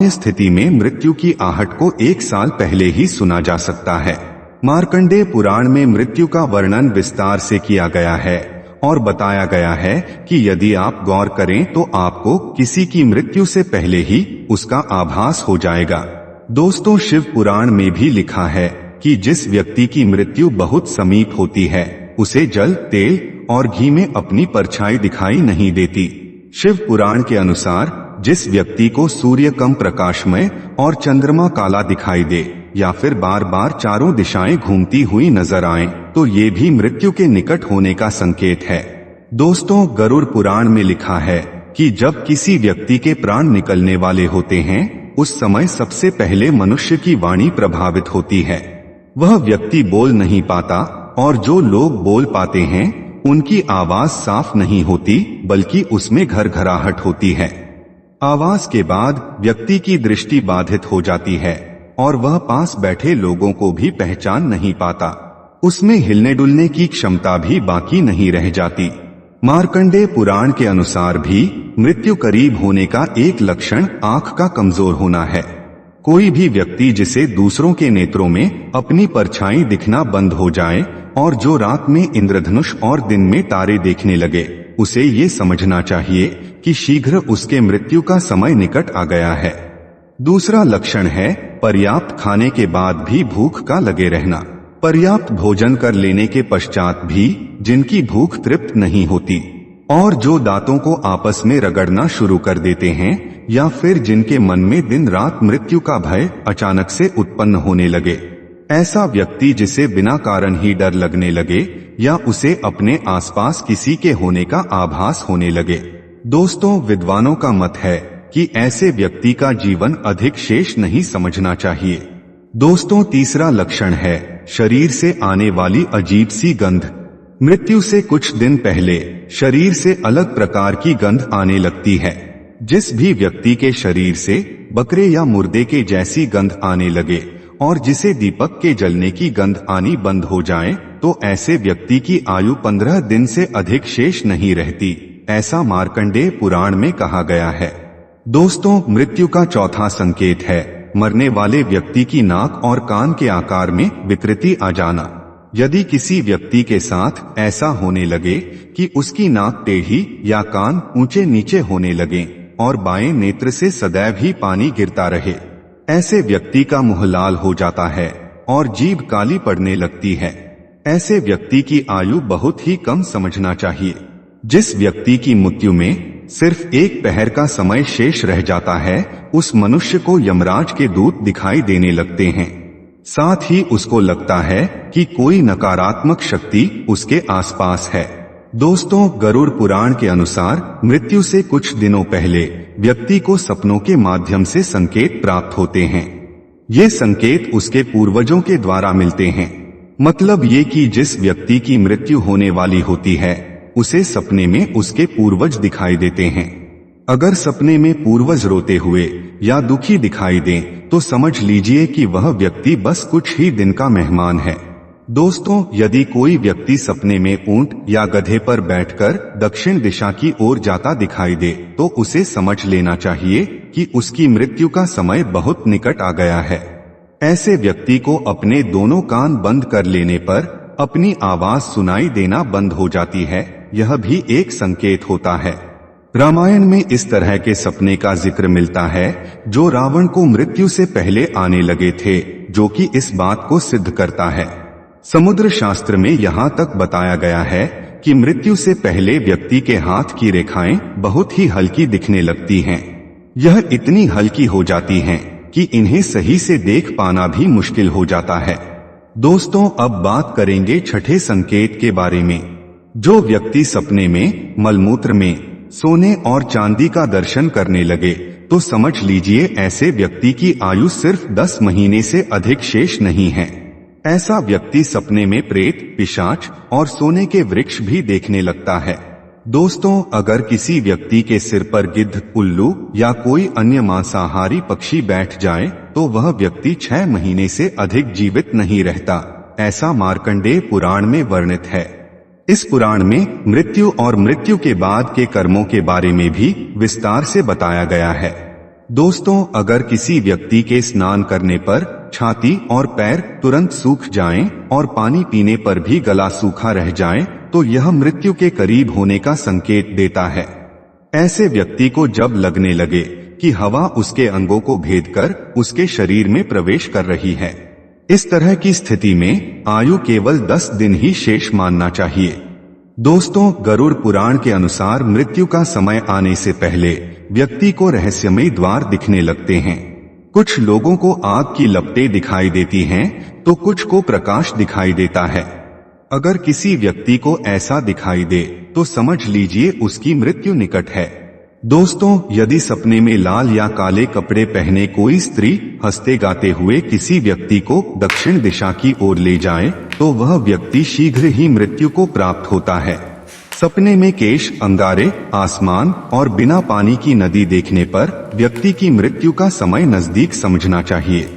स्थिति में मृत्यु की आहट को 1 साल पहले ही सुना जा सकता है। मार्कंडेय पुराण में मृत्यु का वर्णन विस्तार से किया गया है और बताया गया है कि यदि आप गौर करें तो आपको किसी की मृत्यु से पहले ही उसका आभास हो जाएगा। दोस्तों, शिव पुराण में भी लिखा है कि जिस व्यक्ति की मृत्यु बहुत समीप होती है उसे जल, तेल और घी में अपनी परछाई दिखाई नहीं देती। शिव पुराण के अनुसार जिस व्यक्ति को सूर्य कम प्रकाशमय और चंद्रमा काला दिखाई दे या फिर बार बार चारों दिशाएं घूमती हुई नजर आए तो ये भी मृत्यु के निकट होने का संकेत है। दोस्तों, गरुड़ पुराण में लिखा है कि जब किसी व्यक्ति के प्राण निकलने वाले होते हैं उस समय सबसे पहले मनुष्य की वाणी प्रभावित होती है। वह व्यक्ति बोल नहीं पाता और जो लोग बोल पाते हैं उनकी आवाज साफ नहीं होती बल्कि उसमें घरघराहट होती है। आवाज के बाद व्यक्ति की दृष्टि बाधित हो जाती है और वह पास बैठे लोगों को भी पहचान नहीं पाता। उसमें हिलने डुलने की क्षमता भी बाकी नहीं रह जाती। मार्कंडेय पुराण के अनुसार भी मृत्यु करीब होने का एक लक्षण आंख का कमजोर होना है। कोई भी व्यक्ति जिसे दूसरों के नेत्रों में अपनी परछाई दिखना बंद हो जाए और जो रात में इंद्रधनुष और दिन में तारे देखने लगे, उसे ये समझना चाहिए कि शीघ्र उसके मृत्यु का समय निकट आ गया है। दूसरा लक्षण है पर्याप्त खाने के बाद भी भूख का लगे रहना। पर्याप्त भोजन कर लेने के पश्चात भी जिनकी भूख तृप्त नहीं होती और जो दांतों को आपस में रगड़ना शुरू कर देते हैं या फिर जिनके मन में दिन रात मृत्यु का भय अचानक से उत्पन्न होने लगे, ऐसा व्यक्ति जिसे बिना कारण ही डर लगने लगे या उसे अपने आसपास किसी के होने का आभास होने लगे। दोस्तों, विद्वानों का मत है कि ऐसे व्यक्ति का जीवन अधिक शेष नहीं समझना चाहिए। दोस्तों, तीसरा लक्षण है शरीर से आने वाली अजीब सी गंध। मृत्यु से कुछ दिन पहले शरीर से अलग प्रकार की गंध आने लगती है। जिस भी व्यक्ति के शरीर से बकरे या मुर्दे के जैसी गंध आने लगे और जिसे दीपक के जलने की गंध आनी बंद हो जाए तो ऐसे व्यक्ति की आयु 15 दिन से अधिक शेष नहीं रहती, ऐसा मार्कंडेय पुराण में कहा गया है। दोस्तों, मृत्यु का चौथा संकेत है मरने वाले व्यक्ति की नाक और कान के आकार में विकृति आ जाना। यदि किसी व्यक्ति के साथ ऐसा होने लगे कि उसकी नाक टेढ़ी या कान ऊंचे नीचे होने लगे और बाएं नेत्र से सदैव ही पानी गिरता रहे, ऐसे व्यक्ति का मुंह लाल हो जाता है और जीभ काली पड़ने लगती है, ऐसे व्यक्ति की आयु बहुत ही कम समझना चाहिए। जिस व्यक्ति की मृत्यु में सिर्फ 1 पहर का समय शेष रह जाता है उस मनुष्य को यमराज के दूत दिखाई देने लगते हैं। साथ ही उसको लगता है कि कोई नकारात्मक शक्ति उसके आसपास है। दोस्तों, गरुड़ पुराण के अनुसार मृत्यु से कुछ दिनों पहले व्यक्ति को सपनों के माध्यम से संकेत प्राप्त होते हैं। ये संकेत उसके पूर्वजों के द्वारा मिलते हैं। मतलब ये कि जिस व्यक्ति की मृत्यु होने वाली होती है उसे सपने में उसके पूर्वज दिखाई देते हैं। अगर सपने में पूर्वज रोते हुए या दुखी दिखाई दें तो समझ लीजिए कि वह व्यक्ति बस कुछ ही दिन का मेहमान है। दोस्तों, यदि कोई व्यक्ति सपने में ऊंट या गधे पर बैठकर दक्षिण दिशा की ओर जाता दिखाई दे तो उसे समझ लेना चाहिए कि उसकी मृत्यु का समय बहुत निकट आ गया है। ऐसे व्यक्ति को अपने दोनों कान बंद कर लेने पर अपनी आवाज सुनाई देना बंद हो जाती है, यह भी एक संकेत होता है। रामायण में इस तरह के सपने का जिक्र मिलता है जो रावण को मृत्यु से पहले आने लगे थे, जो कि इस बात को सिद्ध करता है। समुद्र शास्त्र में यहाँ तक बताया गया है कि मृत्यु से पहले व्यक्ति के हाथ की रेखाएं बहुत ही हल्की दिखने लगती हैं। यह इतनी हल्की हो जाती हैं कि इन्हें सही से देख पाना भी मुश्किल हो जाता है। दोस्तों, अब बात करेंगे छठे संकेत के बारे में। जो व्यक्ति सपने में मलमूत्र में सोने और चांदी का दर्शन करने लगे तो समझ लीजिए ऐसे व्यक्ति की आयु सिर्फ 10 महीने से अधिक शेष नहीं है। ऐसा व्यक्ति सपने में प्रेत, पिशाच और सोने के वृक्ष भी देखने लगता है। दोस्तों, अगर किसी व्यक्ति के सिर पर गिद्ध, उल्लू या कोई अन्य मांसाहारी पक्षी बैठ जाए तो वह व्यक्ति 6 महीने से अधिक जीवित नहीं रहता, ऐसा मार्कंडेय पुराण में वर्णित है। इस पुराण में मृत्यु और मृत्यु के बाद के कर्मों के बारे में भी विस्तार से बताया गया है। दोस्तों, अगर किसी व्यक्ति के स्नान करने पर छाती और पैर तुरंत सूख जाएं और पानी पीने पर भी गला सूखा रह जाए तो यह मृत्यु के करीब होने का संकेत देता है। ऐसे व्यक्ति को जब लगने लगे कि हवा उसके अंगों को भेदकर उसके शरीर में प्रवेश कर रही है, इस तरह की स्थिति में आयु केवल 10 दिन ही शेष मानना चाहिए। दोस्तों, गरुड़ पुराण के अनुसार मृत्यु का समय आने से पहले व्यक्ति को रहस्यमयी द्वार दिखने लगते हैं। कुछ लोगों को आग की लपटें दिखाई देती हैं, तो कुछ को प्रकाश दिखाई देता है। अगर किसी व्यक्ति को ऐसा दिखाई दे तो समझ लीजिए उसकी मृत्यु निकट है। दोस्तों, यदि सपने में लाल या काले कपड़े पहने कोई स्त्री हंसते गाते हुए किसी व्यक्ति को दक्षिण दिशा की ओर ले जाए तो वह व्यक्ति शीघ्र ही मृत्यु को प्राप्त होता है। सपने में केश, अंगारे, आसमान और बिना पानी की नदी देखने पर व्यक्ति की मृत्यु का समय नजदीक समझना चाहिए।